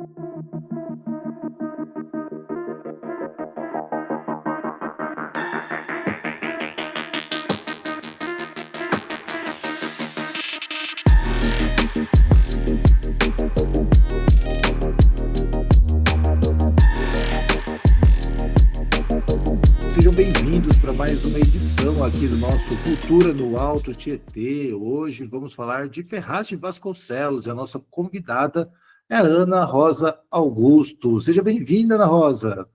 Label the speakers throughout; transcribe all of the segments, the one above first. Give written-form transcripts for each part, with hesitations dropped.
Speaker 1: Sejam bem-vindos para mais uma edição aqui do nosso Cultura no Alto Tietê. Hoje vamos falar de Ferraz de Vasconcelos e a nossa convidada é a Ana Rosa Augusto. Seja bem-vinda, Ana Rosa.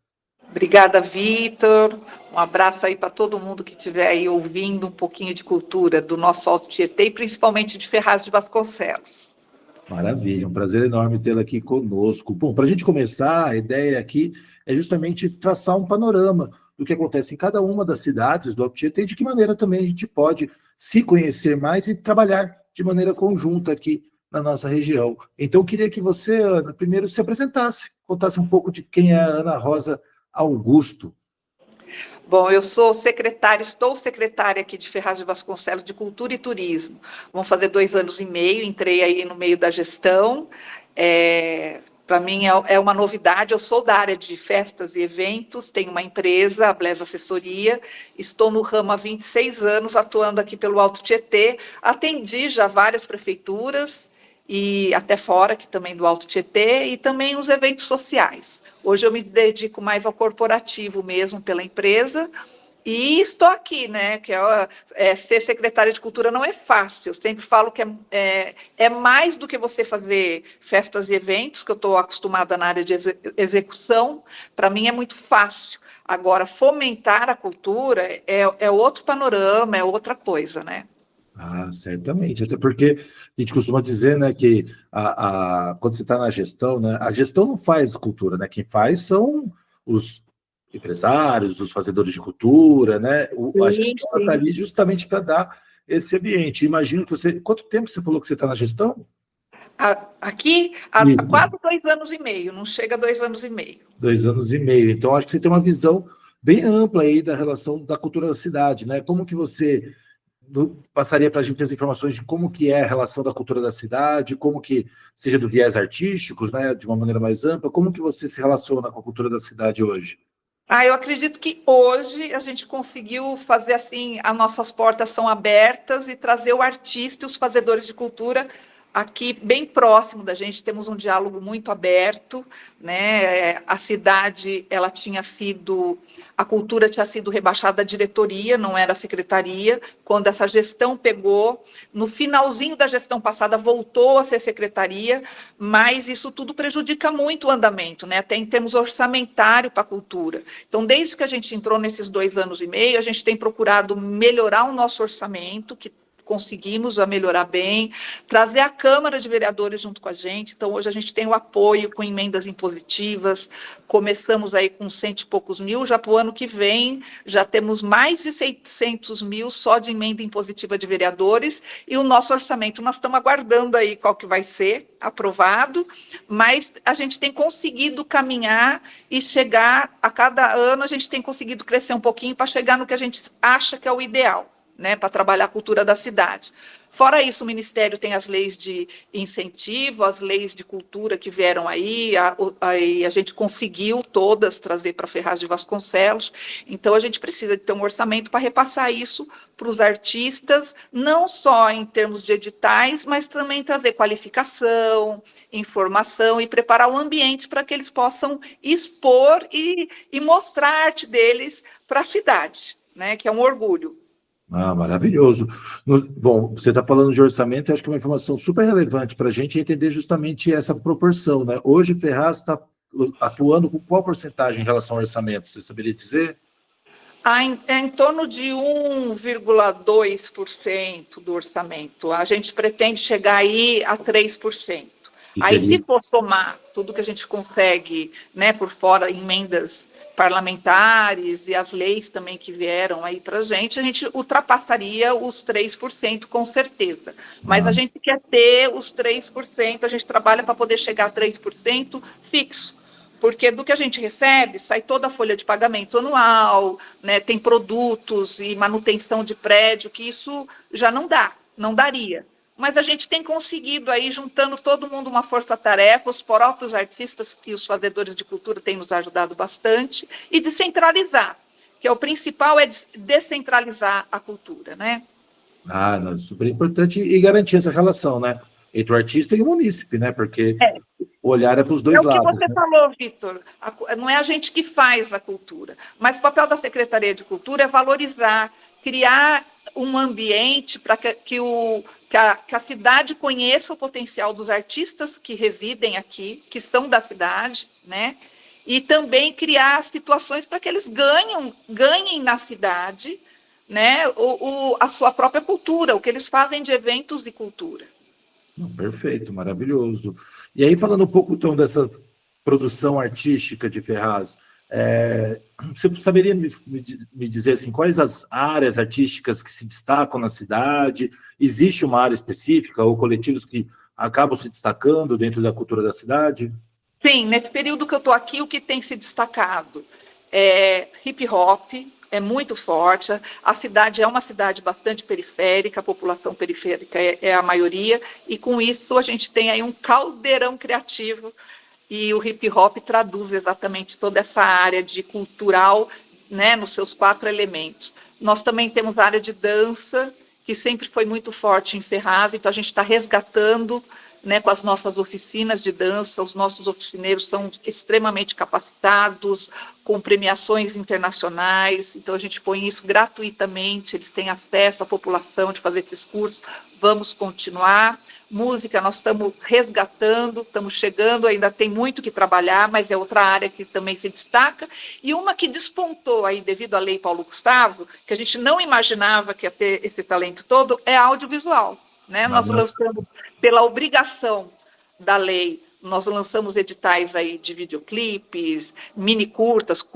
Speaker 2: Obrigada, Vitor. Um abraço aí para todo mundo que estiver aí ouvindo um pouquinho de cultura do nosso Alto Tietê e principalmente de Ferraz de Vasconcelos.
Speaker 1: Maravilha, um prazer enorme tê-la aqui conosco. Bom, para a gente começar, a ideia aqui é justamente traçar um panorama do que acontece em cada uma das cidades do Alto Tietê e de que maneira também a gente pode se conhecer mais e trabalhar de maneira conjunta aqui na nossa região. Então, eu queria que você, Ana, primeiro se apresentasse, contasse um pouco de quem é a Ana Rosa Augusto.
Speaker 2: Bom, eu estou secretária aqui de Ferraz de Vasconcelos de Cultura e Turismo. Vão fazer 2 anos e meio, entrei aí no meio da gestão. Para mim é uma novidade, eu sou da área de festas e eventos, tenho uma empresa, a Bles Assessoria, estou no ramo há 26 anos, atuando aqui pelo Alto Tietê, atendi já várias prefeituras, e até fora, que também do Alto Tietê, e também os eventos sociais. Hoje eu me dedico mais ao corporativo mesmo, pela empresa, e estou aqui, né, ser secretária de cultura não é fácil, eu sempre falo que é mais do que você fazer festas e eventos, que eu estou acostumada na área de execução, para mim é muito fácil. Agora, fomentar a cultura é outro panorama, é outra coisa, né?
Speaker 1: Ah, certamente, até porque a gente costuma dizer, né, que quando você está na gestão, né, a gestão não faz cultura, né, quem faz são os empresários, os fazedores de cultura, né, a
Speaker 2: Sim,
Speaker 1: gestão está
Speaker 2: sim.
Speaker 1: ali justamente para dar esse ambiente. Imagino que você, quanto tempo você falou que você está na gestão?
Speaker 2: Aqui há
Speaker 1: Isso.
Speaker 2: quase 2 anos e meio, não chega a 2 anos e meio.
Speaker 1: 2 anos e meio. Então, acho que você tem uma visão bem ampla aí da relação da cultura da cidade, né? Como que você passaria para a gente as informações de como que é a relação da cultura da cidade, como que, seja do viés artísticos, né, de uma maneira mais ampla, como que você se relaciona com a cultura da cidade hoje?
Speaker 2: Eu acredito que hoje a gente conseguiu fazer assim, as nossas portas são abertas e trazer o artista e os fazedores de cultura aqui bem próximo da gente, temos um diálogo muito aberto, né? A cidade, a cultura tinha sido rebaixada à diretoria, não era a secretaria. Quando essa gestão pegou, no finalzinho da gestão passada voltou a ser secretaria, mas isso tudo prejudica muito o andamento, né? Até em termos orçamentário para a cultura. Então, desde que a gente entrou nesses 2 anos e meio, a gente tem procurado melhorar o nosso orçamento, que conseguimos já melhorar bem, trazer a Câmara de Vereadores junto com a gente. Então, hoje a gente tem o apoio com emendas impositivas, começamos aí com 100 e poucos mil, já para o ano que vem já temos mais de 600 mil só de emenda impositiva de vereadores, e o nosso orçamento nós estamos aguardando aí qual que vai ser aprovado, mas a gente tem conseguido caminhar e chegar, a cada ano a gente tem conseguido crescer um pouquinho para chegar no que a gente acha que é o ideal, né, para trabalhar a cultura da cidade. Fora isso, o Ministério tem as leis de incentivo, as leis de cultura que vieram aí, a gente conseguiu todas trazer para Ferraz de Vasconcelos, então a gente precisa de ter um orçamento para repassar isso para os artistas, não só em termos de editais, mas também trazer qualificação, informação e preparar o ambiente para que eles possam expor e mostrar a arte deles para a cidade, né, que é um orgulho.
Speaker 1: Ah, maravilhoso. Bom, você está falando de orçamento, eu acho que é uma informação super relevante para a gente entender justamente essa proporção, né? Hoje, Ferraz está atuando com qual porcentagem em relação ao orçamento? Você saberia dizer?
Speaker 2: Em torno de 1,2% do orçamento. A gente pretende chegar aí a 3%.
Speaker 1: Que
Speaker 2: Aí,
Speaker 1: seria...
Speaker 2: se for somar tudo que a gente consegue, né, por fora, emendas parlamentares e as leis também que vieram aí para a gente ultrapassaria os 3% com certeza. Mas a gente quer ter os 3%, a gente trabalha para poder chegar a 3% fixo. Porque do que a gente recebe, sai toda a folha de pagamento anual, né, tem produtos e manutenção de prédio, que isso já não daria. mas a gente tem conseguido aí, juntando todo mundo uma força-tarefa, os próprios artistas e os fazedores de cultura têm nos ajudado bastante, e descentralizar, que é o principal, é descentralizar a cultura, né?
Speaker 1: Ah, não, super importante e garantir essa relação, né? Entre o artista e o munícipe, né? Porque
Speaker 2: É.
Speaker 1: o olhar é para os
Speaker 2: É
Speaker 1: dois
Speaker 2: o que
Speaker 1: lados,
Speaker 2: você
Speaker 1: né?
Speaker 2: falou, Vitor. Não é a gente que faz a cultura, mas o papel da Secretaria de Cultura é valorizar, criar um ambiente para que a cidade conheça o potencial dos artistas que residem aqui, que são da cidade, né? E também criar situações para que eles ganhem na cidade, né, a sua própria cultura, o que eles fazem de eventos de cultura.
Speaker 1: Não, perfeito, maravilhoso. E aí, falando um pouco então dessa produção artística de Ferraz, você saberia me dizer assim, quais as áreas artísticas que se destacam na cidade? Existe uma área específica ou coletivos que acabam se destacando dentro da cultura da cidade?
Speaker 2: Sim, nesse período que eu estou aqui, o que tem se destacado é hip hop, é muito forte. A cidade é uma cidade bastante periférica, a população periférica é a maioria, e com isso a gente tem aí um caldeirão criativo, e o hip hop traduz exatamente toda essa área de cultural, né, nos seus 4 elementos. Nós também temos a área de dança, que sempre foi muito forte em Ferraz, então a gente está resgatando, né, com as nossas oficinas de dança. Os nossos oficineiros são extremamente capacitados, com premiações internacionais, então a gente põe isso gratuitamente, eles têm acesso à população de fazer esses cursos, vamos continuar. Música, nós estamos resgatando, estamos chegando, ainda tem muito que trabalhar, mas é outra área que também se destaca, e uma que despontou aí devido à Lei Paulo Gustavo, que a gente não imaginava que ia ter esse talento todo, é audiovisual, né? Nós lançamos, pela obrigação da lei, nós lançamos editais aí de videoclipes, mini curtas,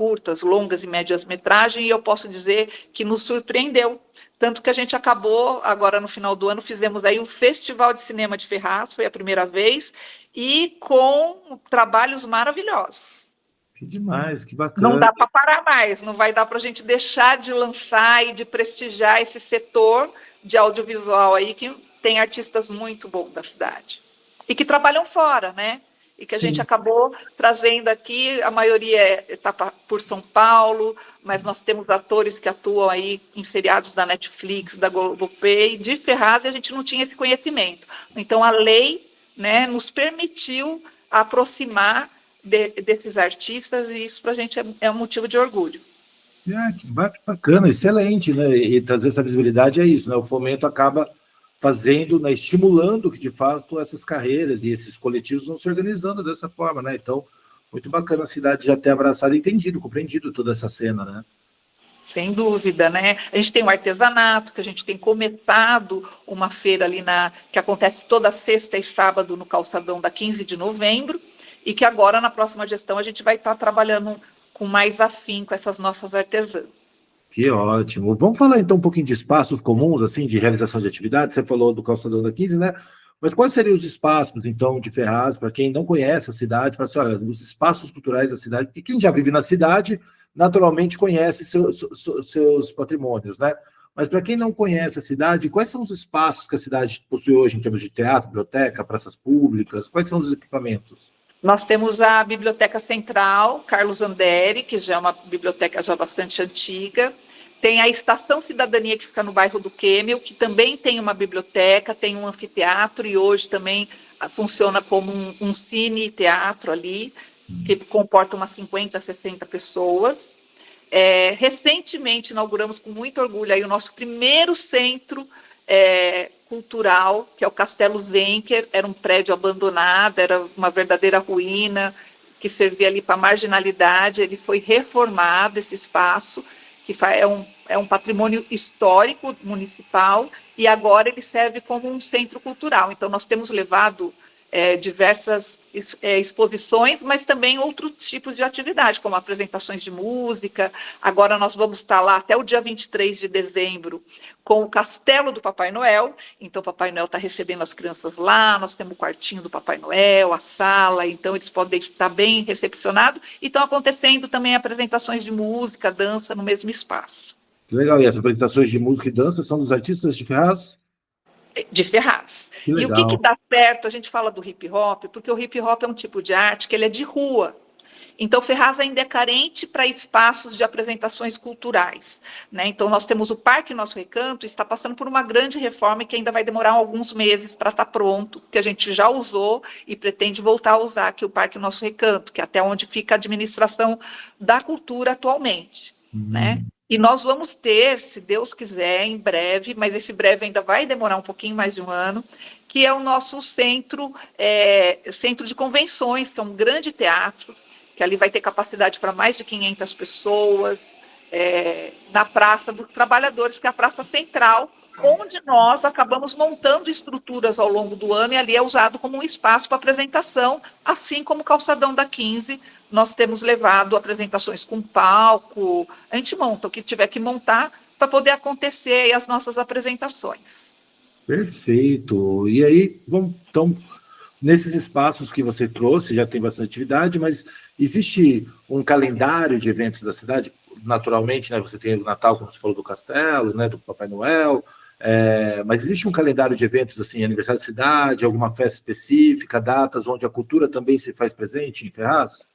Speaker 2: longas e médias metragens, e eu posso dizer que nos surpreendeu. Tanto que a gente acabou, agora no final do ano, fizemos aí o Festival de Cinema de Ferraz, foi a primeira vez, e com trabalhos maravilhosos.
Speaker 1: Que demais, que
Speaker 2: Não
Speaker 1: bacana.
Speaker 2: dá para parar mais, não vai dar para a gente deixar de lançar e de prestigiar esse setor de audiovisual aí, que tem artistas muito bons da cidade. E que trabalham fora, né? E que a gente
Speaker 1: Sim.
Speaker 2: acabou trazendo aqui, a maioria está por São Paulo, mas nós temos atores que atuam aí em seriados da Netflix, da Globoplay, de Ferraz, e a gente não tinha esse conhecimento. Então, a lei, né, nos permitiu aproximar desses artistas, e isso para a gente é um motivo de orgulho.
Speaker 1: Que bacana, excelente, né? E trazer essa visibilidade é isso, né? O fomento acaba fazendo, né, estimulando que de fato essas carreiras e esses coletivos vão se organizando dessa forma, né? Então, muito bacana a cidade já ter abraçado e entendido, compreendido toda essa cena, né?
Speaker 2: Sem dúvida, né? A gente tem o artesanato, que a gente tem começado uma feira ali que acontece toda sexta e sábado no calçadão da 15 de novembro, e que agora, na próxima gestão, a gente vai estar trabalhando com mais afinco essas nossas artesãs.
Speaker 1: Que ótimo. Vamos falar então um pouquinho de espaços comuns, assim, de realização de atividades. Você falou do calçadão da 15, né? Mas quais seriam os espaços, então, de Ferraz, para quem não conhece a cidade, fala assim, olha, os espaços culturais da cidade, porque quem já vive na cidade, naturalmente conhece seus patrimônios, né? Mas para quem não conhece a cidade, quais são os espaços que a cidade possui hoje em termos de teatro, biblioteca, praças públicas? Quais são os equipamentos?
Speaker 2: Nós temos a Biblioteca Central, Carlos Andere, que já é uma biblioteca já bastante antiga. Tem a Estação Cidadania, que fica no bairro do Quêmel, que também tem uma biblioteca, tem um anfiteatro, e hoje também funciona como um cine-teatro ali, que comporta umas 50, 60 pessoas. Recentemente inauguramos com muito orgulho aí o nosso primeiro centro cultural, que é o Castelo Zenker. Era um prédio abandonado, era uma verdadeira ruína, que servia ali para marginalidade. Ele foi reformado, esse espaço, que é um patrimônio histórico municipal, e agora ele serve como um centro cultural. Então, nós temos levado diversas exposições, mas também outros tipos de atividade, como apresentações de música. Agora nós vamos estar lá até o dia 23 de dezembro com o Castelo do Papai Noel. Então, o Papai Noel está recebendo as crianças lá, nós temos o quartinho do Papai Noel, a sala, então eles podem estar bem recepcionados, e estão acontecendo também apresentações de música, dança no mesmo espaço.
Speaker 1: Que legal, e as apresentações de música e dança são dos artistas de Ferraz?
Speaker 2: De Ferraz.
Speaker 1: Que
Speaker 2: E o que
Speaker 1: legal.
Speaker 2: dá certo? A gente fala do hip hop, porque o hip hop é um tipo de arte que ele é de rua. Então, Ferraz ainda é carente para espaços de apresentações culturais, né? Então, nós temos o Parque Nosso Recanto, está passando por uma grande reforma que ainda vai demorar alguns meses para estar pronto, que a gente já usou e pretende voltar a usar aqui o Parque Nosso Recanto, que é até onde fica a administração da cultura atualmente, né?
Speaker 1: Hum,
Speaker 2: E nós vamos ter, se Deus quiser, em breve, mas esse breve ainda vai demorar um pouquinho mais de um ano, que é o nosso centro de convenções, que é um grande teatro, que ali vai ter capacidade para mais de 500 pessoas, na Praça dos Trabalhadores, que é a praça central, onde nós acabamos montando estruturas ao longo do ano, e ali é usado como um espaço para apresentação, assim como o Calçadão da 15, nós temos levado apresentações com palco, a gente monta o que tiver que montar para poder acontecer as nossas apresentações.
Speaker 1: perfeito. E aí, vamos, então, nesses espaços que você trouxe, já tem bastante atividade, mas existe um calendário de eventos da cidade? Naturalmente, né? Você tem o Natal, como você falou, do Castelo, né? Do Papai Noel. Mas existe um calendário de eventos, assim, aniversário da cidade, alguma festa específica, datas onde a cultura também se faz presente em Ferraz?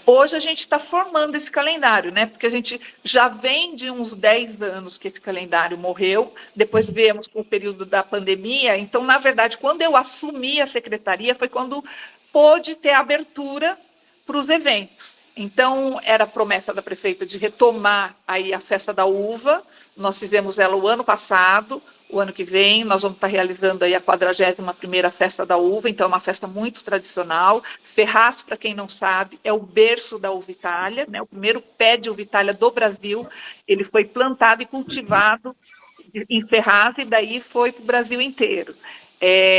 Speaker 2: Hoje a gente está formando esse calendário, né? Porque a gente já vem de uns 10 anos que esse calendário morreu, depois viemos com o período da pandemia. Então, na verdade, quando eu assumi a secretaria, foi quando pôde ter abertura para os eventos. Então, era a promessa da prefeita de retomar aí a festa da uva. Nós fizemos ela o ano passado. O ano que vem nós vamos estar realizando aí a 41ª Festa da Uva, então é uma festa muito tradicional. Ferraz, para quem não sabe, é o berço da uva Itália, né? O primeiro pé de uva Itália do Brasil. Ele foi plantado e cultivado em Ferraz e daí foi para o Brasil inteiro.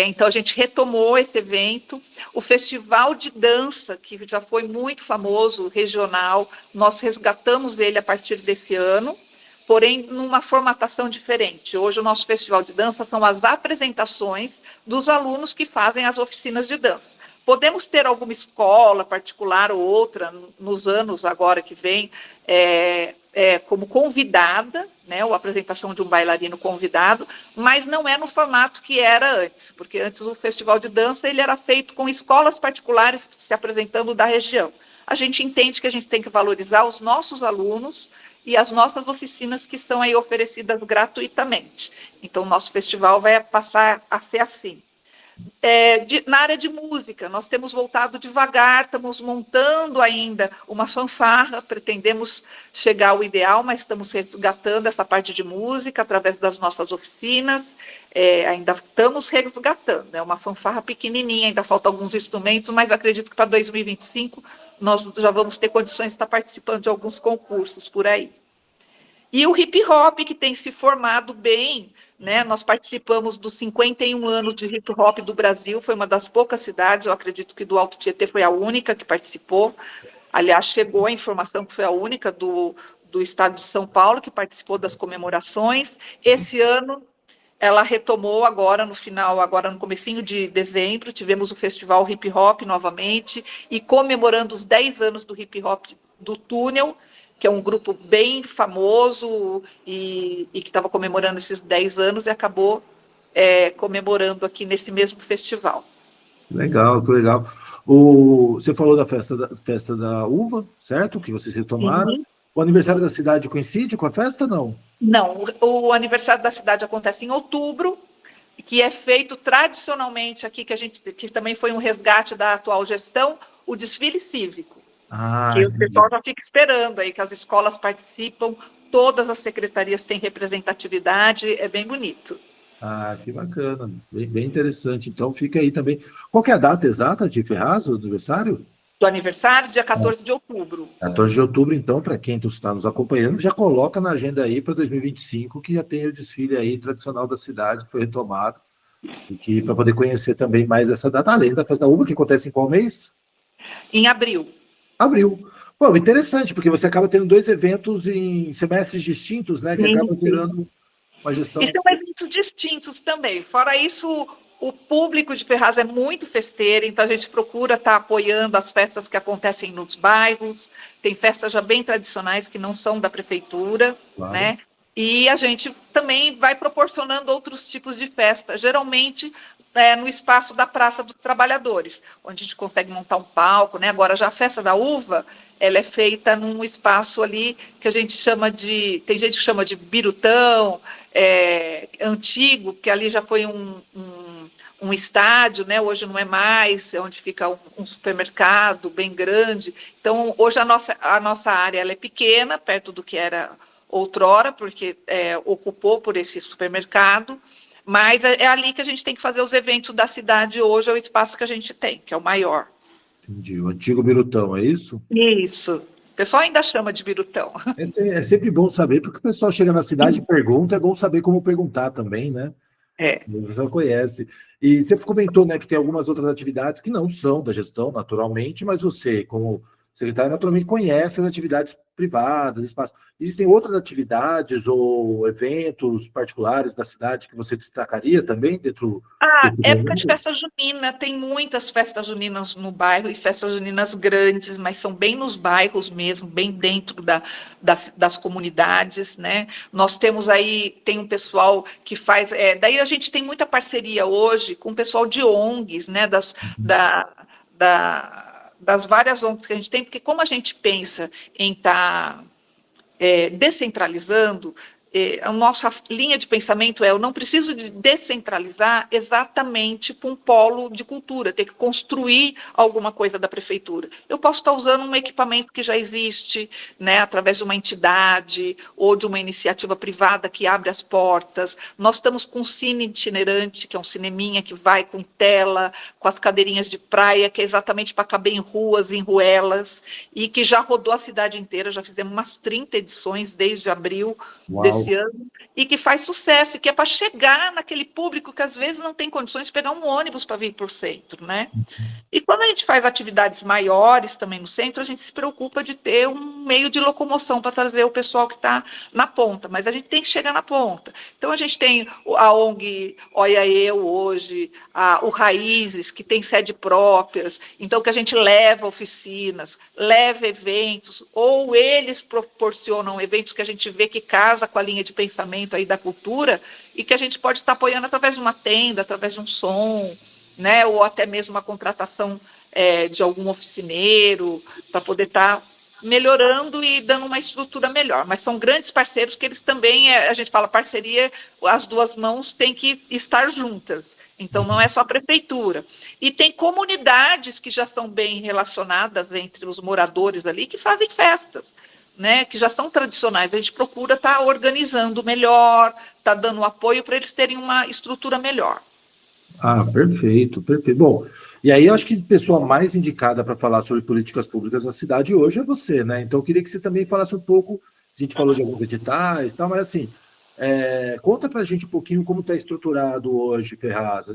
Speaker 2: Então a gente retomou esse evento. O Festival de Dança, que já foi muito famoso, regional, nós resgatamos ele a partir desse ano, porém numa formatação diferente. Hoje o nosso festival de dança são as apresentações dos alunos que fazem as oficinas de dança. Podemos ter alguma escola particular ou outra nos anos agora que vem, como convidada, né, ou apresentação de um bailarino convidado, mas não é no formato que era antes, porque antes o festival de dança ele era feito com escolas particulares se apresentando da região. A gente entende que a gente tem que valorizar os nossos alunos e as nossas oficinas que são aí oferecidas gratuitamente. Então, o nosso festival vai passar a ser assim. Na área de música, nós temos voltado devagar, estamos montando ainda uma fanfarra, pretendemos chegar ao ideal, mas estamos resgatando essa parte de música através das nossas oficinas, ainda estamos resgatando, é uma fanfarra pequenininha, ainda faltam alguns instrumentos, mas acredito que para 2025 nós já vamos ter condições de estar participando de alguns concursos por aí. E o hip hop, que tem se formado bem, né? Nós participamos dos 51 anos de hip hop do Brasil, foi uma das poucas cidades, eu acredito que do Alto Tietê foi a única que participou. Aliás, chegou a informação que foi a única do estado de São Paulo que participou das comemorações. Esse ano ela retomou agora no comecinho de dezembro, tivemos o Festival Hip Hop novamente, e comemorando os 10 anos do hip hop do Túnel, que é um grupo bem famoso e que estava comemorando esses 10 anos e acabou comemorando aqui nesse mesmo festival.
Speaker 1: Legal, que legal. Você falou da festa da uva, certo? Que vocês retomaram.
Speaker 2: Sim.
Speaker 1: O aniversário da cidade coincide com a festa, não?
Speaker 2: Não, o aniversário da cidade acontece em outubro, que é feito tradicionalmente aqui, que também foi um resgate da atual gestão, o desfile cívico.
Speaker 1: Ah,
Speaker 2: Que o
Speaker 1: entendi.
Speaker 2: pessoal já fica esperando aí, que as escolas participam, todas as secretarias têm representatividade, é bem bonito.
Speaker 1: Ah, que bacana, bem interessante. Então fica aí também. Qual que é a data exata de Ferraz, o aniversário?
Speaker 2: Do aniversário, dia 14 de outubro.
Speaker 1: 14 de outubro, então, para quem está nos acompanhando, já coloca na agenda aí para 2025, que já tem o desfile aí tradicional da cidade, que foi retomado, e que para poder conhecer também mais essa data, além da festa da uva, que acontece em qual mês?
Speaker 2: Em abril.
Speaker 1: Abril. Pô, interessante, porque você acaba tendo dois eventos em semestres distintos, né? Que
Speaker 2: Sim,
Speaker 1: acaba
Speaker 2: sim.
Speaker 1: gerando uma
Speaker 2: E
Speaker 1: gestão.
Speaker 2: são eventos distintos também. Fora isso, o público de Ferraz é muito festeiro, então a gente procura estar apoiando as festas que acontecem nos bairros. Tem festas já bem tradicionais que não são da prefeitura,
Speaker 1: Claro.
Speaker 2: né? E a gente também vai proporcionando outros tipos de festa, geralmente no espaço da Praça dos Trabalhadores, onde a gente consegue montar um palco, né? Agora, já a Festa da Uva, ela é feita num espaço ali que a gente chama tem gente que chama de birutão, antigo, que ali já foi um estádio, né? Hoje não é mais, é onde fica um supermercado bem grande. Então, hoje a nossa área ela é pequena, perto do que era outrora, porque ocupou por esse supermercado, mas é ali que a gente tem que fazer os eventos da cidade hoje, é o espaço que a gente tem, que é o maior.
Speaker 1: Entendi. O antigo Birutão, é isso?
Speaker 2: Isso. O pessoal ainda chama de birutão.
Speaker 1: É sempre bom saber, porque o pessoal chega na cidade e pergunta, é bom saber como perguntar também, né?
Speaker 2: É.
Speaker 1: O pessoal conhece. E você comentou, né, que tem algumas outras atividades que não são da gestão, naturalmente, mas você, como secretário, naturalmente conhece as atividades privadas, espaços. Existem outras atividades ou eventos particulares da cidade que você destacaria também dentro desse
Speaker 2: Época de
Speaker 1: momento?
Speaker 2: festa junina, tem muitas festas juninas no bairro, e festas juninas grandes, mas são bem nos bairros mesmo, bem dentro das comunidades, né? Nós temos aí, tem um pessoal que faz, daí a gente tem muita parceria hoje com o pessoal de ONGs, né? Das várias ONGs que a gente tem, porque como a gente pensa em estar descentralizando, a nossa linha de pensamento eu não preciso de descentralizar exatamente para um polo de cultura, ter que construir alguma coisa da prefeitura. Eu posso estar usando um equipamento que já existe, né, através de uma entidade ou de uma iniciativa privada que abre as portas. Nós estamos com um cine itinerante, que é um cineminha que vai com tela, com as cadeirinhas de praia, que é exatamente para caber em ruas, em ruelas, e que já rodou a cidade inteira, já fizemos umas 30 edições desde abril
Speaker 1: Uau!
Speaker 2: desse ano, e que faz sucesso, e que é para chegar naquele público que às vezes não tem condições de pegar um ônibus para vir para o centro, né? E quando a gente faz atividades maiores também no centro, a gente se preocupa de ter um meio de locomoção para trazer o pessoal que está na ponta, mas a gente tem que chegar na ponta. Então a gente tem a ONG Olha Eu hoje, o Raízes, que tem sede próprias, então que a gente leva oficinas, leva eventos, ou eles proporcionam eventos que a gente vê que casa com a linha de pensamento aí da cultura, e que a gente pode estar apoiando através de uma tenda, através de um som, né, ou até mesmo uma contratação de algum oficineiro, para poder estar melhorando e dando uma estrutura melhor. Mas são grandes parceiros que eles também, a gente fala parceria, as duas mãos têm que estar juntas. Então, não é só a prefeitura. E tem comunidades que já são bem relacionadas entre os moradores ali, que fazem festas, né, que já são tradicionais. A gente procura estar organizando melhor, estar dando apoio para eles terem uma estrutura melhor.
Speaker 1: Ah, perfeito, perfeito. Bom, e aí eu acho que a pessoa mais indicada para falar sobre políticas públicas na cidade hoje é você, né? Então eu queria que você também falasse um pouco, a gente falou de alguns editais e tal, mas assim, conta para a gente um pouquinho como está estruturado hoje, Ferraz,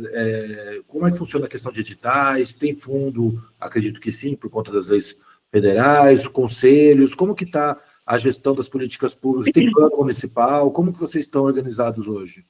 Speaker 1: como é que funciona a questão de editais, tem fundo, acredito que sim, por conta das leis federais, conselhos, como que está a gestão das políticas públicas, tem plano municipal, como que vocês estão organizados hoje?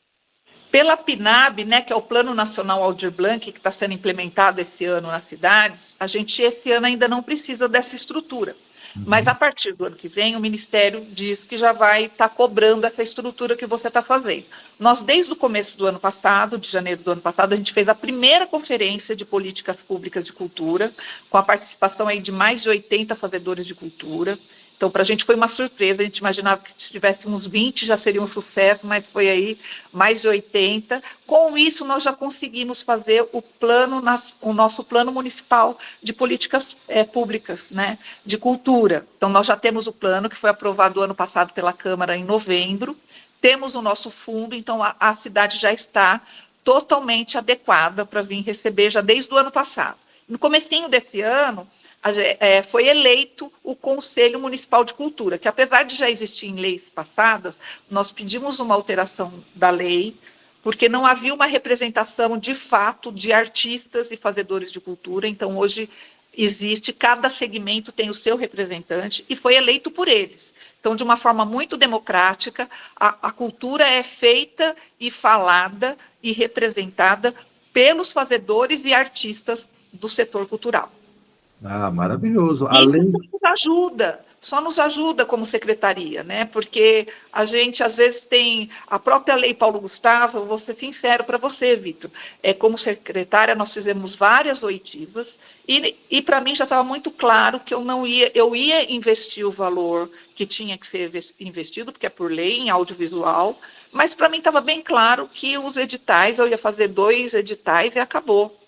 Speaker 2: Pela PNAB, né, que é o Plano Nacional Aldir Blanc, que está sendo implementado esse ano nas cidades, a gente esse ano ainda não precisa dessa estrutura. Mas a partir do ano que vem, o Ministério diz que já vai estar cobrando essa estrutura que você está fazendo. Nós, desde o começo do ano passado, de janeiro do ano passado, a gente fez a primeira conferência de políticas públicas de cultura, com a participação aí de mais de 80 fazedores de cultura. Então, para a gente foi uma surpresa, a gente imaginava que se tivesse uns 20 já seria um sucesso, mas foi aí mais de 80. Com isso, nós já conseguimos fazer o nosso plano municipal de políticas públicas, né, de cultura. Então, nós já temos o plano que foi aprovado ano passado pela Câmara em novembro, temos o nosso fundo, então a cidade já está totalmente adequada para vir receber já desde o ano passado. No comecinho desse ano, foi eleito o Conselho Municipal de Cultura, que apesar de já existir em leis passadas, nós pedimos uma alteração da lei, porque não havia uma representação de fato de artistas e fazedores de cultura, então hoje existe, cada segmento tem o seu representante, e foi eleito por eles. Então, de uma forma muito democrática, a cultura é feita e falada e representada pelos fazedores e artistas do setor cultural.
Speaker 1: Ah, maravilhoso.
Speaker 2: E isso
Speaker 1: Além
Speaker 2: nos ajuda, só nos ajuda como secretaria, né? Porque a gente, às vezes, tem a própria Lei Paulo Gustavo, eu vou ser sincero para você, Vitor, como secretária, nós fizemos várias oitivas, e para mim já estava muito claro que eu ia investir o valor que tinha que ser investido, porque é por lei, em audiovisual, mas para mim estava bem claro que os editais, eu ia fazer 2 editais e acabou,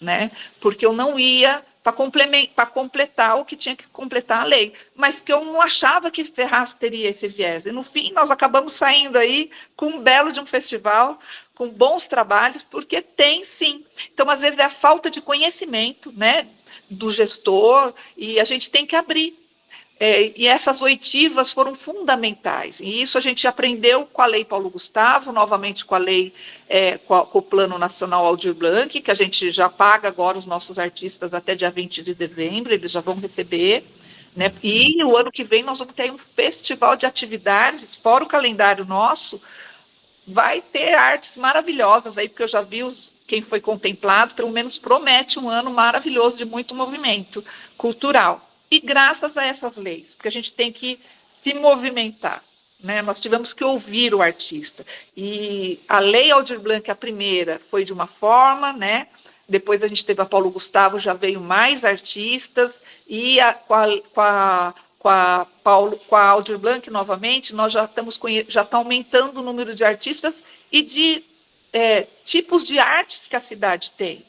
Speaker 2: né? Porque eu não ia para completar o que tinha que completar a lei, mas que eu não achava que Ferraz teria esse viés. E no fim nós acabamos saindo aí com um belo de um festival, com bons trabalhos, porque tem sim. Então, às vezes, é a falta de conhecimento, né, do gestor, e a gente tem que abrir. E essas oitivas foram fundamentais. E isso a gente aprendeu com a Lei Paulo Gustavo, novamente com a lei, com o Plano Nacional Aldir Blanc, que a gente já paga agora os nossos artistas até dia 20 de dezembro, eles já vão receber. Né? E o ano que vem nós vamos ter um festival de atividades, fora o calendário nosso, vai ter artes maravilhosas aí, porque eu já vi quem foi contemplado, pelo menos promete um ano maravilhoso de muito movimento cultural. E graças a essas leis, porque a gente tem que se movimentar, né? Nós tivemos que ouvir o artista. E a Lei Aldir Blanc, a primeira, foi de uma forma, né? Depois a gente teve a Paulo Gustavo, já veio mais artistas, e com a Aldir Blanc, novamente, nós já está aumentando o número de artistas e de tipos de artes que a cidade tem.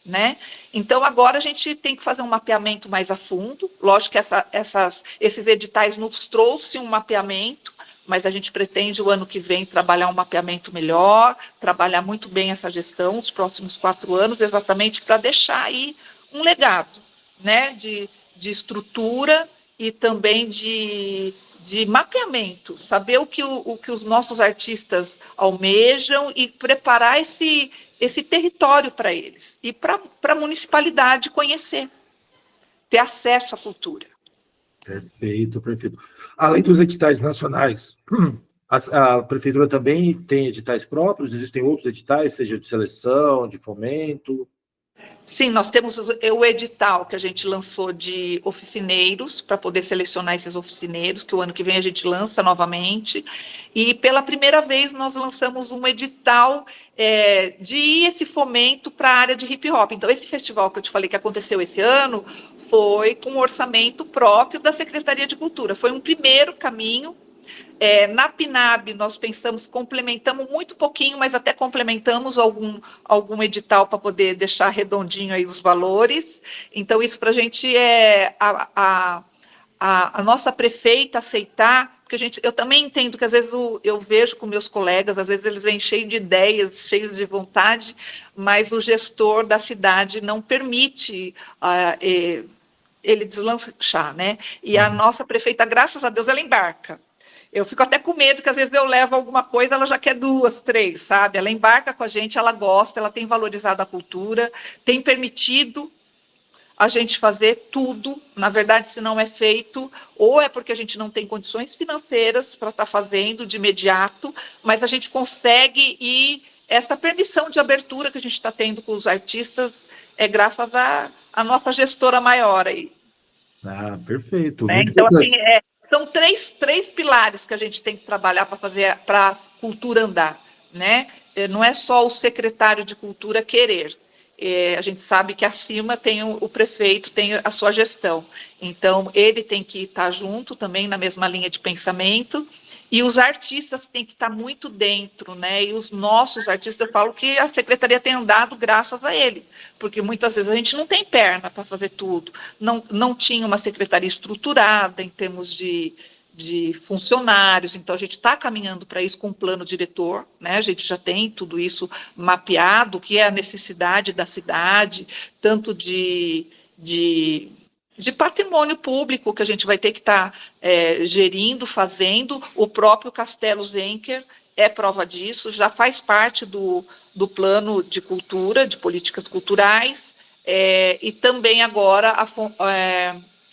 Speaker 2: Né? Então, agora a gente tem que fazer um mapeamento mais a fundo. Lógico que esses editais nos trouxe um mapeamento, mas a gente pretende, o ano que vem, trabalhar um mapeamento melhor, trabalhar muito bem essa gestão, os próximos 4 anos, exatamente para deixar aí um legado, né? de estrutura e também de mapeamento, saber o que os nossos artistas almejam e preparar esse território para eles e para a municipalidade conhecer, ter acesso à cultura.
Speaker 1: Perfeito, perfeito. Além dos editais nacionais, a prefeitura também tem editais próprios? Existem outros editais, seja de seleção, de fomento?
Speaker 2: Sim, nós temos o edital que a gente lançou de oficineiros, para poder selecionar esses oficineiros, que o ano que vem a gente lança novamente. E pela primeira vez nós lançamos um edital de esse fomento para a área de hip hop. Então, esse festival que eu te falei que aconteceu esse ano foi com um orçamento próprio da Secretaria de Cultura. Foi um primeiro caminho. Na PNAB, nós complementamos muito pouquinho, mas até complementamos algum edital para poder deixar redondinho aí os valores. Então, isso para a gente a nossa prefeita aceitar, porque eu também entendo que às vezes eu vejo com meus colegas, às vezes eles vêm cheios de ideias, cheios de vontade, mas o gestor da cidade não permite ele deslanchar, né? E a nossa prefeita, graças a Deus, ela embarca. Eu fico até com medo que às vezes eu levo alguma coisa, ela já quer 2, 3, sabe? Ela embarca com a gente, ela gosta, ela tem valorizado a cultura, tem permitido a gente fazer tudo. Na verdade, se não é feito, ou é porque a gente não tem condições financeiras para estar fazendo de imediato, mas a gente consegue, e essa permissão de abertura que a gente está tendo com os artistas é graças à nossa gestora maior aí.
Speaker 1: Ah, perfeito.
Speaker 2: Né?
Speaker 1: Muito
Speaker 2: Então,
Speaker 1: importante.
Speaker 2: assim, são três pilares que a gente tem que trabalhar para a cultura andar, né? Não é só o secretário de cultura querer. A gente sabe que acima tem o prefeito, tem a sua gestão. Então, ele tem que estar junto também na mesma linha de pensamento, e os artistas têm que estar muito dentro, né? E os nossos artistas, eu falo que a secretaria tem andado graças a ele, porque muitas vezes a gente não tem perna para fazer tudo, não tinha uma secretaria estruturada em termos de funcionários, então a gente está caminhando para isso com um plano diretor, né? A gente já tem tudo isso mapeado, o que é a necessidade da cidade, tanto de patrimônio público que a gente vai ter que estar gerindo, fazendo. O próprio Castelo Zenker é prova disso, já faz parte do plano de cultura, de políticas culturais, e também agora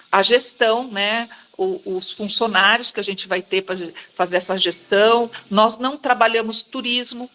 Speaker 2: a gestão, né? Os funcionários que a gente vai ter para fazer essa gestão. Nós não trabalhamos turismo,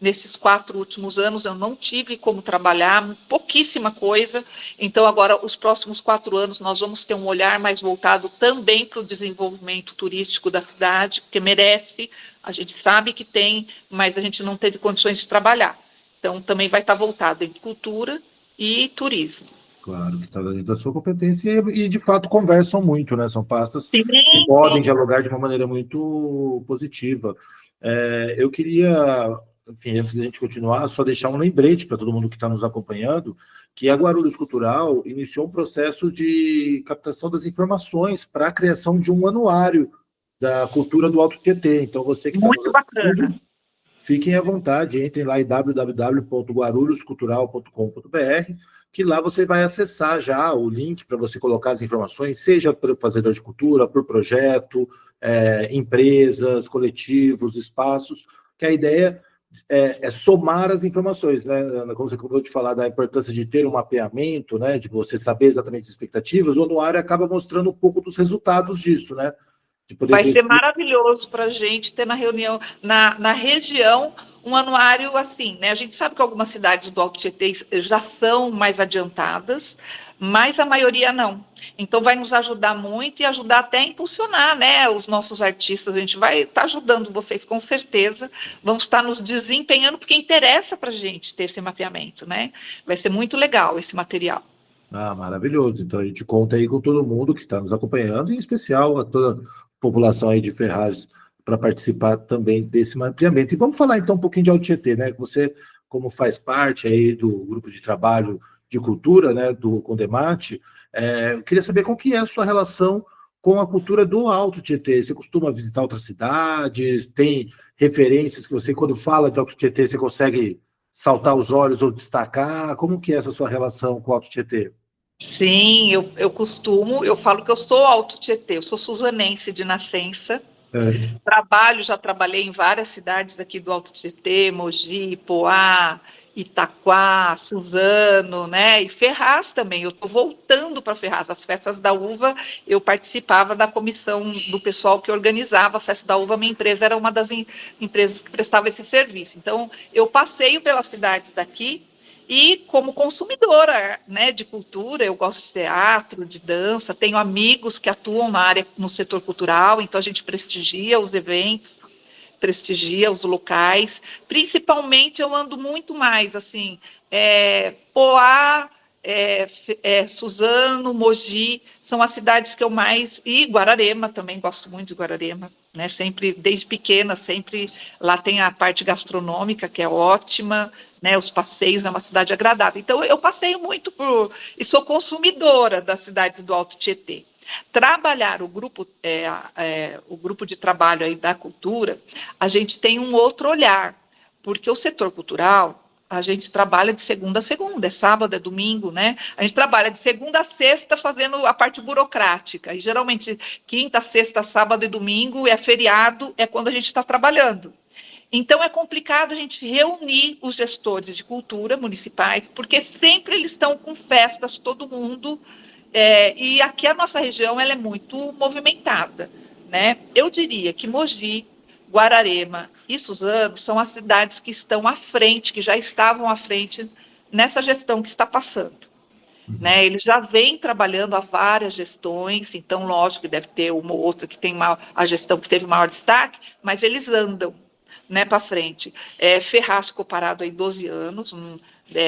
Speaker 2: Nesses 4 últimos anos eu não tive como trabalhar, pouquíssima coisa. Então agora os próximos 4 anos nós vamos ter um olhar mais voltado também para o desenvolvimento turístico da cidade, porque merece, a gente sabe que tem, mas a gente não teve condições de trabalhar. Então também vai estar voltado em cultura e turismo.
Speaker 1: Claro que está dentro da sua competência e, de fato, conversam muito, né? São pastas
Speaker 2: Sim,
Speaker 1: que podem
Speaker 2: sim.
Speaker 1: dialogar de uma maneira muito positiva. Eu queria, enfim, antes da gente continuar, só deixar um lembrete para todo mundo que está nos acompanhando, que a Guarulhos Cultural iniciou um processo de captação das informações para a criação de um anuário da cultura do Alto Tietê. Então, você que está nos
Speaker 2: Muito bacana.
Speaker 1: assistindo, fiquem à vontade, entrem lá em www.guarulhoscultural.com.br, que lá você vai acessar já o link para você colocar as informações, seja por fazedor de cultura, por projeto, empresas, coletivos, espaços, que a ideia é somar as informações, né, Ana? Como você acabou de falar da importância de ter um mapeamento, né, de você saber exatamente as expectativas, o anuário acaba mostrando um pouco dos resultados disso, né? De poder
Speaker 2: Vai
Speaker 1: ver
Speaker 2: ser
Speaker 1: se...
Speaker 2: maravilhoso para a gente ter na reunião, na região, um anuário assim, né? A gente sabe que algumas cidades do Alto Tietê já são mais adiantadas, mas a maioria não. Então vai nos ajudar muito e ajudar até a impulsionar, né, os nossos artistas. A gente vai estar ajudando vocês com certeza. Vamos estar nos desempenhando porque interessa para a gente ter esse mapeamento, né? Vai ser muito legal esse material.
Speaker 1: Ah, maravilhoso. Então a gente conta aí com todo mundo que está nos acompanhando, em especial a toda a população aí de Ferraz, para participar também desse mapeamento. E vamos falar então um pouquinho de Alto Tietê, né? Você, como faz parte aí do grupo de trabalho de cultura, né, do Condemate, eu queria saber qual que é a sua relação com a cultura do Alto Tietê. Você costuma visitar outras cidades? Tem referências que você, quando fala de Alto Tietê, você consegue saltar os olhos ou destacar? Como que é essa sua relação com o Alto Tietê?
Speaker 2: Sim, eu falo que eu sou Alto Tietê, eu sou suzanense de nascença.
Speaker 1: É.
Speaker 2: Já trabalhei em várias cidades aqui do Alto Tietê, Mogi, Poá, Itaquá, Suzano, né? E Ferraz também. Eu estou voltando para Ferraz. As festas da uva, eu participava da comissão do pessoal que organizava a festa da uva. Minha empresa era uma das empresas que prestava esse serviço. Então, eu passeio pelas cidades daqui. E como consumidora, né, de cultura, eu gosto de teatro, de dança, tenho amigos que atuam na área, no setor cultural, então a gente prestigia os eventos, prestigia os locais. Principalmente eu ando muito mais, assim, Poá, Suzano, Mogi, são as cidades que eu mais... E Guararema, também gosto muito de Guararema, né? Sempre, desde pequena, sempre lá tem a parte gastronômica, que é ótima, né? Os passeios, é uma cidade agradável. Então, eu passeio muito e sou consumidora das cidades do Alto Tietê. Trabalhar o grupo de trabalho aí da cultura, a gente tem um outro olhar, porque o setor cultural, a gente trabalha de segunda a segunda, é sábado, é domingo, né? A gente trabalha de segunda a sexta fazendo a parte burocrática, e geralmente quinta, sexta, sábado e domingo é feriado, é quando a gente está trabalhando. Então é complicado a gente reunir os gestores de cultura municipais, porque sempre eles estão com festas, todo mundo, e aqui a nossa região ela é muito movimentada, né? Eu diria que Mogi, Guararema e Suzano são as cidades que estão à frente, que já estavam à frente nessa gestão que está passando. Né? Eles já vêm trabalhando há várias gestões, então, lógico que deve ter uma ou outra que tem a gestão que teve maior destaque, mas eles andam, né, para frente. Ferraz ficou parado aí 12 anos,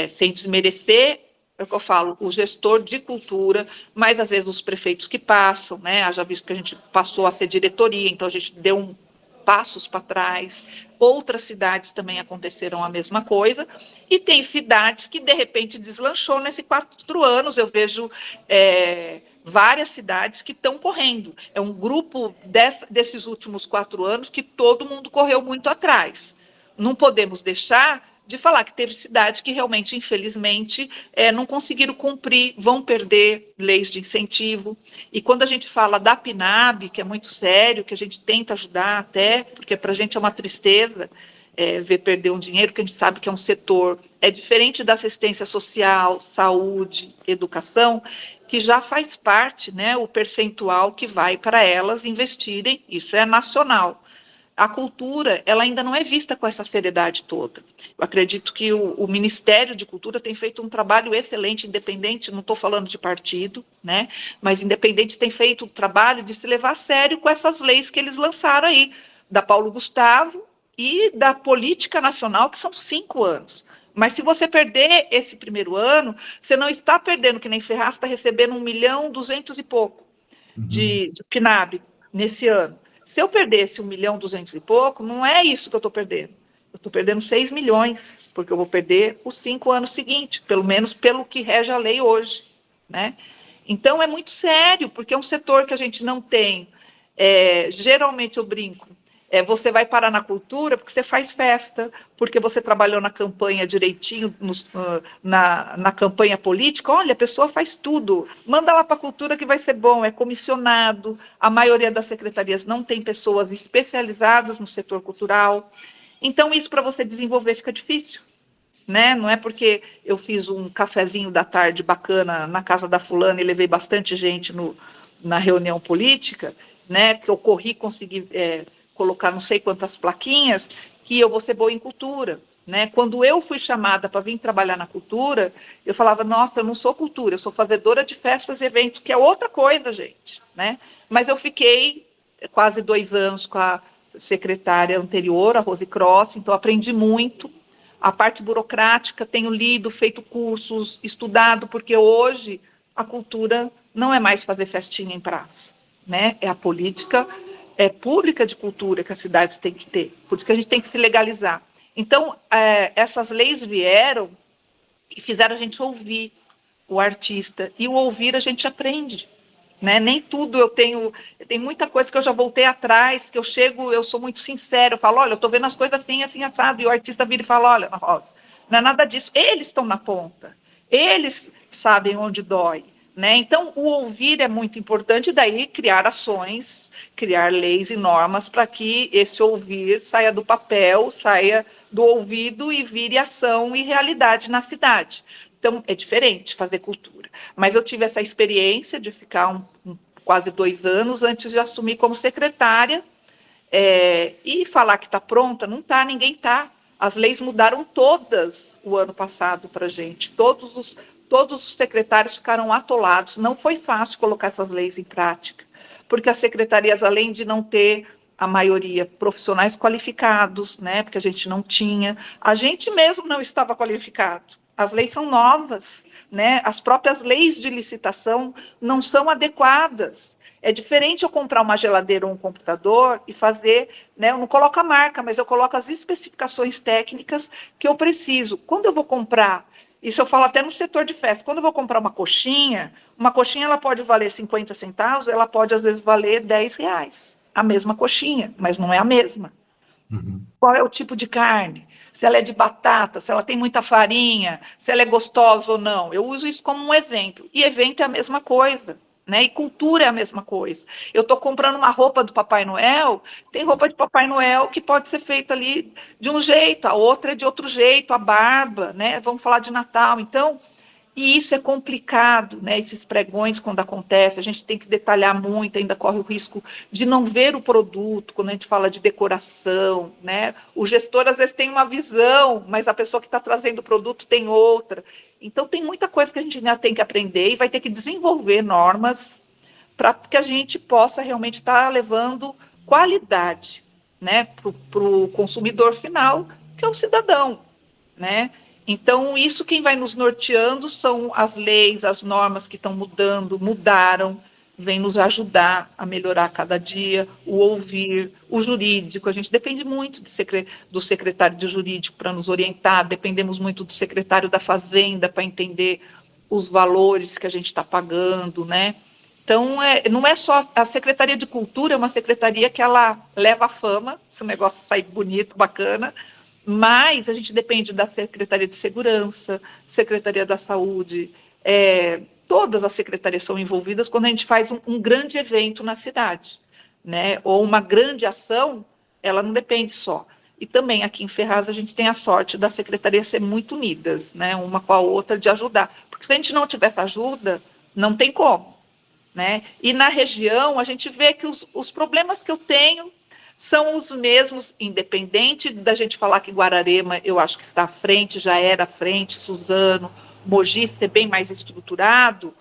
Speaker 2: sem desmerecer, é o que eu falo, o gestor de cultura, mas às vezes os prefeitos que passam, né? Haja visto que a gente passou a ser diretoria, então a gente deu passos para trás. Outras cidades também aconteceram a mesma coisa, e tem cidades que de repente deslanchou nesses 4 anos. Eu vejo várias cidades que estão correndo. É um grupo desses últimos 4 anos que todo mundo correu muito atrás. Não podemos deixar de falar que teve cidades que realmente, infelizmente, não conseguiram cumprir, vão perder leis de incentivo. E quando a gente fala da PNAB, que é muito sério, que a gente tenta ajudar até, porque para a gente é uma tristeza ver perder um dinheiro, que a gente sabe que é um setor, diferente da assistência social, saúde, educação, que já faz parte, né, o percentual que vai para elas investirem, isso é nacional. a cultura, ela ainda não é vista com essa seriedade toda. Eu acredito que o Ministério de Cultura tem feito um trabalho excelente, independente, não estou falando de partido, né, mas independente tem feito o trabalho de se levar a sério com essas leis que eles lançaram aí, da Paulo Gustavo e da Política Nacional, que são 5 anos. Mas se você perder esse primeiro ano, você não está perdendo, que nem Ferraz está recebendo 1.200.000 e pouco de PNAB nesse ano. Se eu perdesse 1.200.000 e pouco, não é isso que eu estou perdendo. Eu estou perdendo 6 milhões, porque eu vou perder os 5 anos seguintes, pelo menos pelo que rege a lei hoje, né? Então, é muito sério, porque é um setor que a gente não tem. Geralmente, eu brinco, você vai parar na cultura porque você faz festa, porque você trabalhou na campanha direitinho, na campanha política. Olha, a pessoa faz tudo, manda lá para a cultura que vai ser bom, é comissionado, a maioria das secretarias não tem pessoas especializadas no setor cultural, então isso para você desenvolver fica difícil, né? Não é porque eu fiz um cafezinho da tarde bacana na casa da fulana e levei bastante gente na reunião política, né, que eu corri, consegui colocar não sei quantas plaquinhas, que eu vou ser boa em cultura, né? Quando eu fui chamada para vir trabalhar na cultura, eu falava, nossa, eu não sou cultura, eu sou fazedora de festas e eventos, que é outra coisa, gente, né? Mas eu fiquei quase 2 anos com a secretária anterior, a Rose Cross, então aprendi muito. A parte burocrática, tenho lido, feito cursos, estudado, porque hoje a cultura não é mais fazer festinha em praça, né? É a política pública de cultura que as cidades têm que ter, por isso que a gente tem que se legalizar. Então, essas leis vieram e fizeram a gente ouvir o artista, e o ouvir a gente aprende, né? Nem tudo tem muita coisa que eu já voltei atrás, que eu chego, eu sou muito sincero, eu falo, olha, eu estou vendo as coisas assim, assim, assado, e o artista vira e fala, olha, Rosa, não é nada disso, eles estão na ponta, eles sabem onde dói, né? Então, o ouvir é muito importante, daí criar ações, criar leis e normas para que esse ouvir saia do papel, saia do ouvido e vire ação e realidade na cidade. Então, é diferente fazer cultura. Mas eu tive essa experiência de ficar quase 2 anos antes de assumir como secretária, e falar que está pronta, não está, ninguém está. As leis mudaram todas o ano passado para a gente, todos os secretários ficaram atolados, não foi fácil colocar essas leis em prática, porque as secretarias, além de não ter a maioria profissionais qualificados, né, porque a gente não tinha, a gente mesmo não estava qualificado, as leis são novas, né, as próprias leis de licitação não são adequadas. É diferente eu comprar uma geladeira ou um computador e fazer, né, eu não coloco a marca, mas eu coloco as especificações técnicas que eu preciso. Quando eu vou comprar, isso eu falo até no setor de festa, quando eu vou comprar uma coxinha ela pode valer 50 centavos, ela pode às vezes valer R$10, a mesma coxinha, mas não é a mesma. Qual é o tipo de carne? Se ela é de batata, se ela tem muita farinha, se ela é gostosa ou não. Eu uso isso como um exemplo. E evento é a mesma coisa, né? E cultura é a mesma coisa. Eu estou comprando uma roupa do Papai Noel, tem roupa de Papai Noel que pode ser feita ali de um jeito, a outra é de outro jeito, a barba, né? Vamos falar de Natal. Então, e isso é complicado, né? Esses pregões, quando acontece, a gente tem que detalhar muito, ainda corre o risco de não ver o produto, quando a gente fala de decoração, né? O gestor, às vezes, tem uma visão, mas a pessoa que está trazendo o produto tem outra. Então, tem muita coisa que a gente ainda tem que aprender e vai ter que desenvolver normas para que a gente possa realmente estar levando qualidade, né? Para o consumidor final, que é o cidadão, né? Então, isso quem vai nos norteando são as leis, as normas que estão mudaram, vem nos ajudar a melhorar cada dia, o ouvir, o jurídico. A gente depende muito do secretário de jurídico para nos orientar, dependemos muito do secretário da Fazenda para entender os valores que a gente está pagando, né? Então, não é só a Secretaria de Cultura, é uma secretaria que ela leva a fama, se o negócio sair bonito, bacana, mas a gente depende da Secretaria de Segurança, Secretaria da Saúde, todas as secretarias são envolvidas quando a gente faz um grande evento na cidade, né? Ou uma grande ação, ela não depende só. E também aqui em Ferraz a gente tem a sorte das secretarias ser muito unidas, né? Uma com a outra, de ajudar. Porque se a gente não tiver essa ajuda, não tem como, né? E na região a gente vê que os problemas que eu tenho são os mesmos, independente da gente falar que Guararema, eu acho que está à frente, já era à frente, Suzano, Mogi ser bem mais estruturado,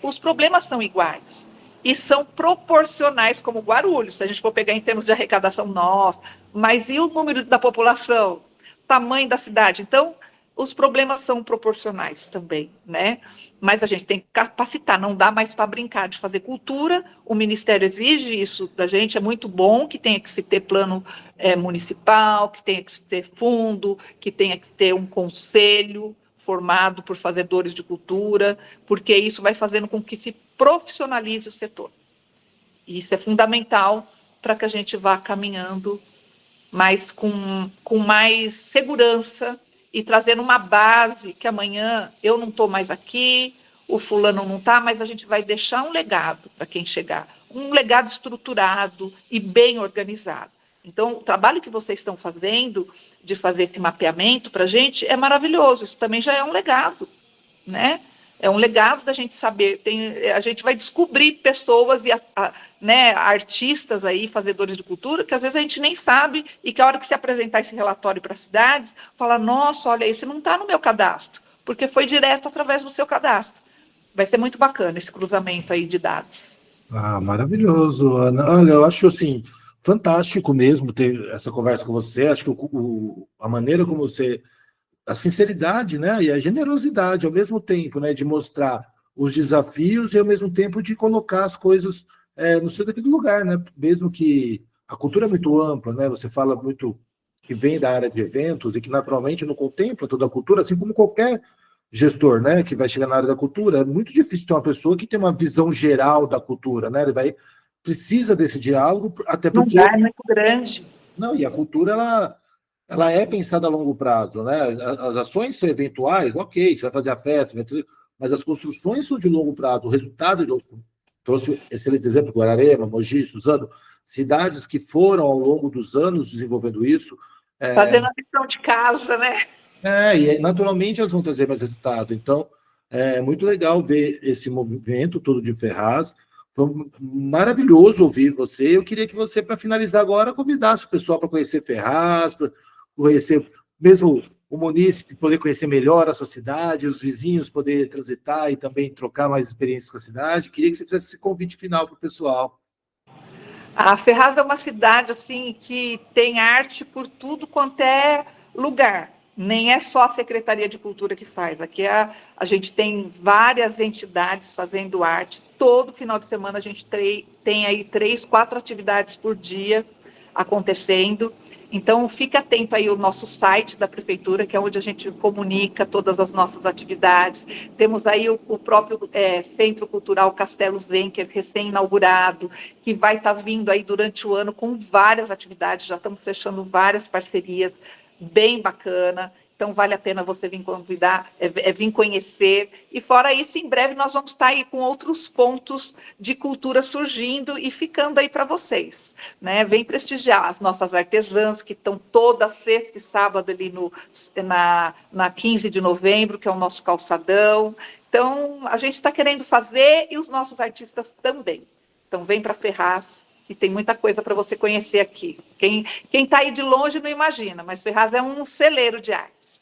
Speaker 2: os problemas são iguais e são proporcionais, como Guarulhos, se a gente for pegar em termos de arrecadação, nossa, mas e o número da população, tamanho da cidade? Então, os problemas são proporcionais também, né? Mas a gente tem que capacitar, não dá mais para brincar de fazer cultura, o Ministério exige isso da gente, é muito bom que tenha que se ter plano municipal, que tenha que se ter fundo, que tenha que ter um conselho formado por fazedores de cultura, porque isso vai fazendo com que se profissionalize o setor. E isso é fundamental para que a gente vá caminhando mais com mais segurança e trazendo uma base que amanhã eu não estou mais aqui, o fulano não está, mas a gente vai deixar um legado para quem chegar, um legado estruturado e bem organizado. Então, o trabalho que vocês estão fazendo de fazer esse mapeamento para a gente é maravilhoso, isso também já é um legado, né? É um legado da gente saber, a gente vai descobrir pessoas e artistas aí, fazedores de cultura, que às vezes a gente nem sabe, e que a hora que se apresentar esse relatório para as cidades, fala, nossa, olha, esse não está no meu cadastro, porque foi direto através do seu cadastro. Vai ser muito bacana esse cruzamento aí de dados.
Speaker 1: Ah, maravilhoso, Ana. Olha, eu acho assim, fantástico mesmo ter essa conversa com você. Acho que a maneira como você, a sinceridade, né, e a generosidade ao mesmo tempo, né, de mostrar os desafios e ao mesmo tempo de colocar as coisas no seu devido lugar, né, mesmo que a cultura é muito ampla, né, você fala muito que vem da área de eventos e que naturalmente não contempla toda a cultura, assim como qualquer gestor, né, que vai chegar na área da cultura, é muito difícil ter uma pessoa que tem uma visão geral da cultura, né, precisa desse diálogo, até porque...
Speaker 2: Não dá, é muito grande.
Speaker 1: Não, e a cultura, ela é pensada a longo prazo, né? As ações são eventuais, ok, você vai fazer a festa, mas as construções são de longo prazo. O resultado, trouxe excelente exemplo, Guararema, Mogi, Suzano, cidades que foram, ao longo dos anos, desenvolvendo isso.
Speaker 2: Fazendo a missão de casa, né?
Speaker 1: E naturalmente elas vão trazer mais resultado. Então, é muito legal ver esse movimento todo de Ferraz. Foi maravilhoso ouvir você. Eu queria que você, para finalizar agora, convidasse o pessoal para conhecer Ferraz, para conhecer mesmo o munícipe, poder conhecer melhor a sua cidade, os vizinhos poder transitar e também trocar mais experiências com a cidade. Queria que você fizesse esse convite final para o pessoal.
Speaker 2: A Ferraz é uma cidade assim que tem arte por tudo quanto é lugar. Nem é só a Secretaria de Cultura que faz. Aqui a gente tem várias entidades fazendo arte. Todo final de semana a gente tem aí 3, 4 atividades por dia acontecendo. Então, fique atento aí ao nosso site da Prefeitura, que é onde a gente comunica todas as nossas atividades. Temos aí o próprio Centro Cultural Castelo Zenker, recém-inaugurado, que vai estar vindo aí durante o ano com várias atividades. Já estamos fechando várias parcerias, bem bacana, então vale a pena você vir convidar, vir conhecer, e fora isso, em breve nós vamos estar aí com outros pontos de cultura surgindo e ficando aí para vocês, né? Vem prestigiar as nossas artesãs, que estão toda sexta e sábado ali na 15 de novembro, que é o nosso calçadão. Então, a gente está querendo fazer, e os nossos artistas também. Então, vem para Ferraz, e tem muita coisa para você conhecer aqui. Quem está aí de longe não imagina, mas Ferraz é um celeiro de artes.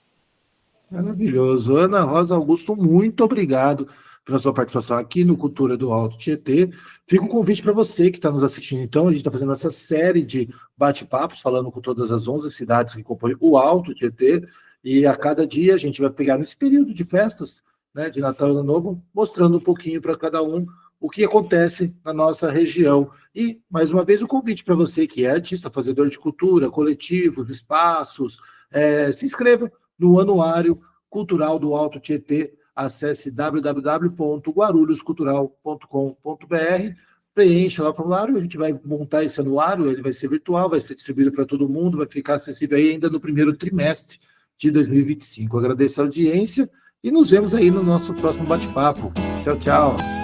Speaker 1: Maravilhoso. Ana Rosa Augusto, muito obrigado pela sua participação aqui no Cultura do Alto Tietê. Fica um convite para você que está nos assistindo. Então, a gente está fazendo essa série de bate-papos, falando com todas as 11 cidades que compõem o Alto Tietê, e a cada dia a gente vai pegar nesse período de festas, né, de Natal e Ano Novo, mostrando um pouquinho para cada um o que acontece na nossa região. E, mais uma vez, o convite para você que é artista, fazedor de cultura, coletivos, espaços, se inscreva no Anuário Cultural do Alto Tietê. Acesse www.guarulhoscultural.com.br, preencha lá o formulário, a gente vai montar esse anuário, ele vai ser virtual, vai ser distribuído para todo mundo, vai ficar acessível aí ainda no primeiro trimestre de 2025. Agradeço a audiência e nos vemos aí no nosso próximo bate-papo. Tchau, tchau.